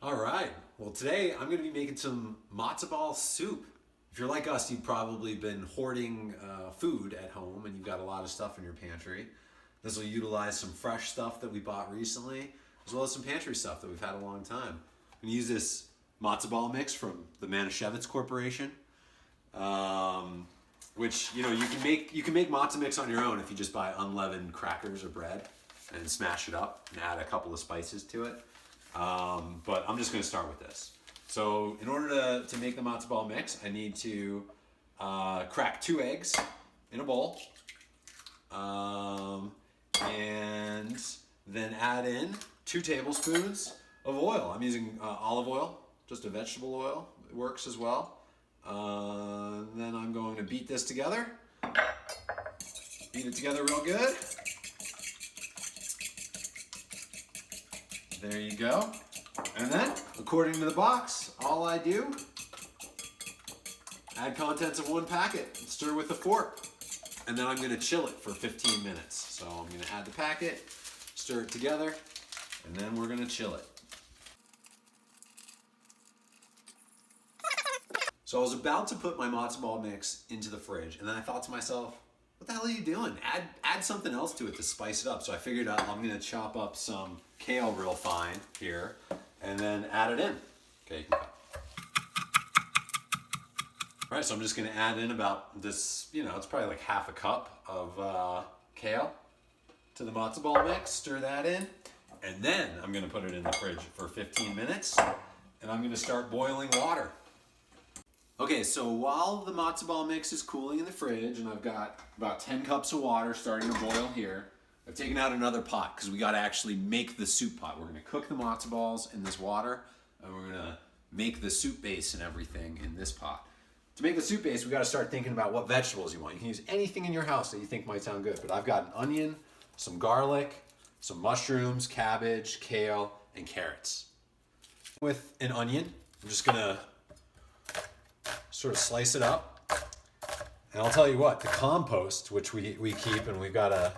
All right. Well, today I'm going to be making some matzo ball soup. If you're like us, you've probably been hoarding food at home and you've got a lot of stuff in your pantry. This will utilize some fresh stuff that we bought recently, as well as some pantry stuff that we've had a long time. I'm going to use this matzo ball mix from the Manischewitz Corporation, which you can make matzo mix on your own if you just buy unleavened crackers or bread and smash it up and add a couple of spices to it. But I'm just going to start with this. So in order to make the matzo ball mix, I need to crack 2 eggs in a bowl, and then add in 2 tablespoons of oil. I'm using olive oil, just a vegetable oil. It works as well. Then I'm going to beat this together. Beat it together real good. There you go. And then, according to the box, all I do, add contents of 1 packet, stir with a fork, and then I'm going to chill it for 15 minutes. So I'm going to add the packet, stir it together, and then we're going to chill it. So I was about to put my matzo ball mix into the fridge, and then I thought to myself, what the hell are you doing? Add something else to it to spice it up. So I figured out I'm going to chop up some kale real fine here and then add it in. Okay, you can cut. All right, so I'm just going to add in about this, it's probably like half a cup of kale to the matzo ball mix. Stir that in, and then I'm going to put it in the fridge for 15 minutes, and I'm going to start boiling water. Okay, so while the matzo ball mix is cooling in the fridge, and I've got about 10 cups of water starting to boil here, I've taken out another pot because we got to actually make the soup pot. We're going to cook the matzo balls in this water, and we're going to make the soup base and everything in this pot. To make the soup base, we got to start thinking about what vegetables you want. You can use anything in your house that you think might sound good, but I've got an onion, some garlic, some mushrooms, cabbage, kale, and carrots. With an onion, I'm just going to sort of slice it up. And I'll tell you what, the compost, which we keep, and we've got a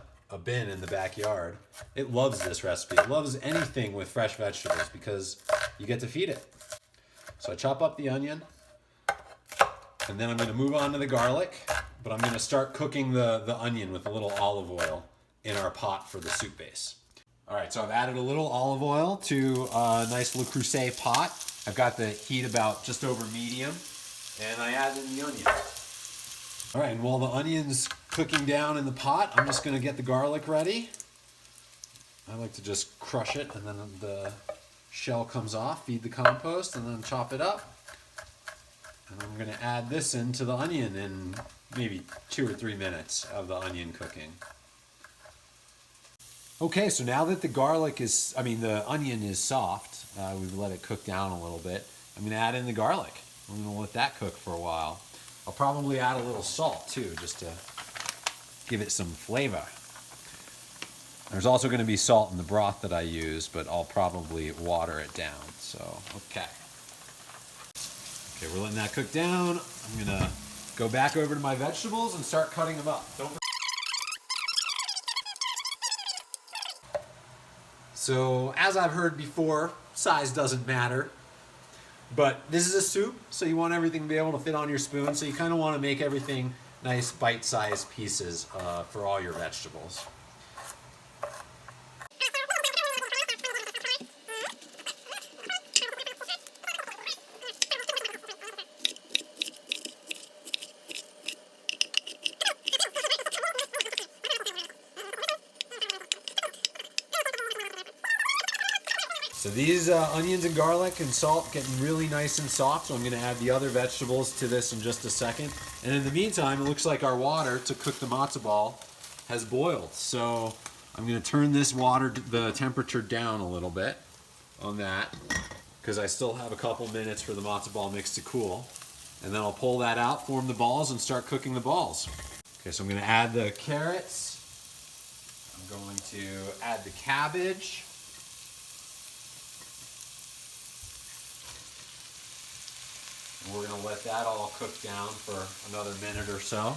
bin in the backyard, it loves this recipe. It loves anything with fresh vegetables because you get to feed it. So I chop up the onion, and then I'm going to move on to the garlic, but I'm going to start cooking the onion with a little olive oil in our pot for the soup base. All right, so I've added a little olive oil to a nice Le Creuset pot. I've got the heat about just over medium, and I add in the onion. All right, and while the onion's cooking down in the pot, I'm just going to get the garlic ready. I like to just crush it, and then the shell comes off, feed the compost, and then chop it up. And I'm going to add this into the onion in maybe 2 or 3 minutes of the onion cooking. Okay, so now that the onion is soft, we've let it cook down a little bit, I'm going to add in the garlic. I'm going to let that cook for a while. I'll probably add a little salt too, just to give it some flavor. There's also going to be salt in the broth that I use, but I'll probably water it down. So, okay, we're letting that cook down. I'm going to go back over to my vegetables and start cutting them up. So, as I've heard before, size doesn't matter. But this is a soup, so you want everything to be able to fit on your spoon, so you kind of want to make everything nice bite-sized pieces for all your vegetables. So these onions and garlic and salt getting really nice and soft, so I'm going to add the other vegetables to this in just a second. And in the meantime, it looks like our water to cook the matzo ball has boiled. So I'm going to turn this water, the temperature down a little bit on that, because I still have a couple minutes for the matzo ball mix to cool. And then I'll pull that out, form the balls, and start cooking the balls. Okay, so I'm going to add the carrots. I'm going to add the cabbage. We're going to let that all cook down for another minute or so.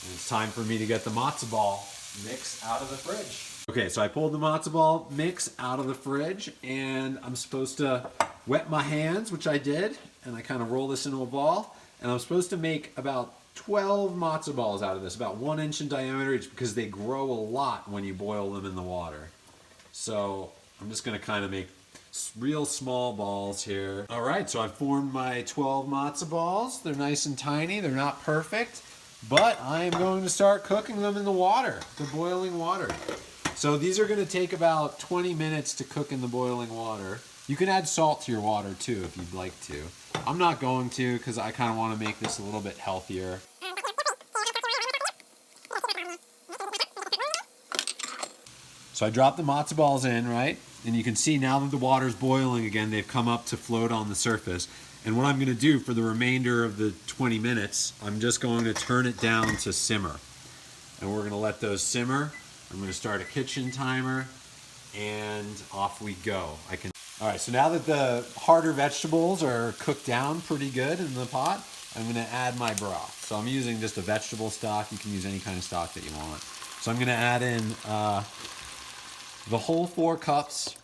And it's time for me to get the matzo ball mix out of the fridge. Okay, so I pulled the matzo ball mix out of the fridge, and I'm supposed to wet my hands, which I did, and I kind of roll this into a ball, and I'm supposed to make about 12 matzo balls out of this, about 1 inch in diameter each, because they grow a lot when you boil them in the water. So I'm just gonna kind of make real small balls here. All right, so I've formed my 12 matzo balls. They're nice and tiny, they're not perfect, but I am going to start cooking them in the water, the boiling water. So these are gonna take about 20 minutes to cook in the boiling water. You can add salt to your water too if you'd like to. I'm not going to because I kind of want to make this a little bit healthier. So I dropped the matzo balls in, right? And you can see now that the water's boiling again, they've come up to float on the surface. And what I'm going to do for the remainder of the 20 minutes, I'm just going to turn it down to simmer. And we're going to let those simmer. I'm going to start a kitchen timer, and off we go. All right, so now that the harder vegetables are cooked down pretty good in the pot, I'm going to add my broth. So I'm using just a vegetable stock. You can use any kind of stock that you want. So I'm going to add in the whole 4 cups,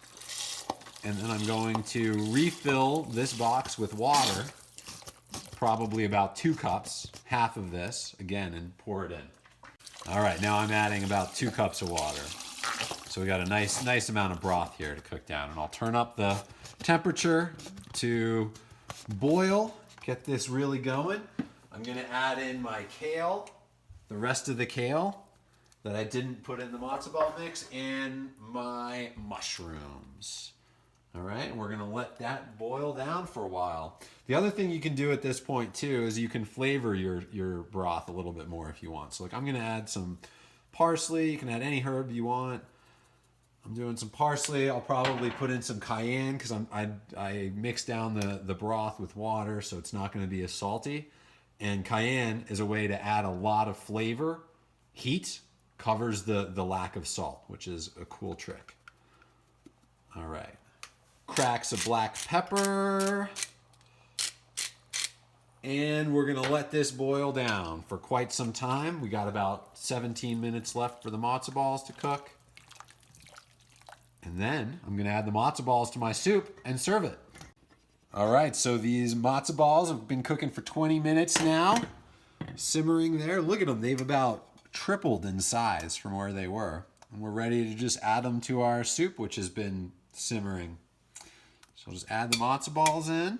and then I'm going to refill this box with water, probably about 2 cups, half of this, again, and pour it in. All right, now I'm adding about 2 cups of water. So we got a nice amount of broth here to cook down, and I'll turn up the temperature to boil, get this really going. I'm gonna add in my kale, the rest of the kale that I didn't put in the matzo ball mix, and my mushrooms. All right, and we're gonna let that boil down for a while. The other thing you can do at this point too is you can flavor your broth a little bit more if you want. So like I'm gonna add some parsley, you can add any herb you want. I'm doing some parsley. I'll probably put in some cayenne because I mix down the broth with water, so it's not going to be as salty. And cayenne is a way to add a lot of flavor. Heat covers the lack of salt, which is a cool trick. All right. Cracks of black pepper. And we're going to let this boil down for quite some time. We got about 17 minutes left for the matzo balls to cook. And then I'm going to add the matzo balls to my soup and serve it. All right, so these matzo balls have been cooking for 20 minutes now. Simmering there. Look at them. They've about tripled in size from where they were. And we're ready to just add them to our soup, which has been simmering. So I'll just add the matzo balls in.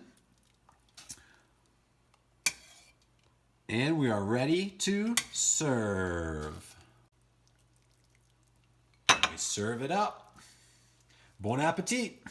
And we are ready to serve. We serve it up. Bon appetit!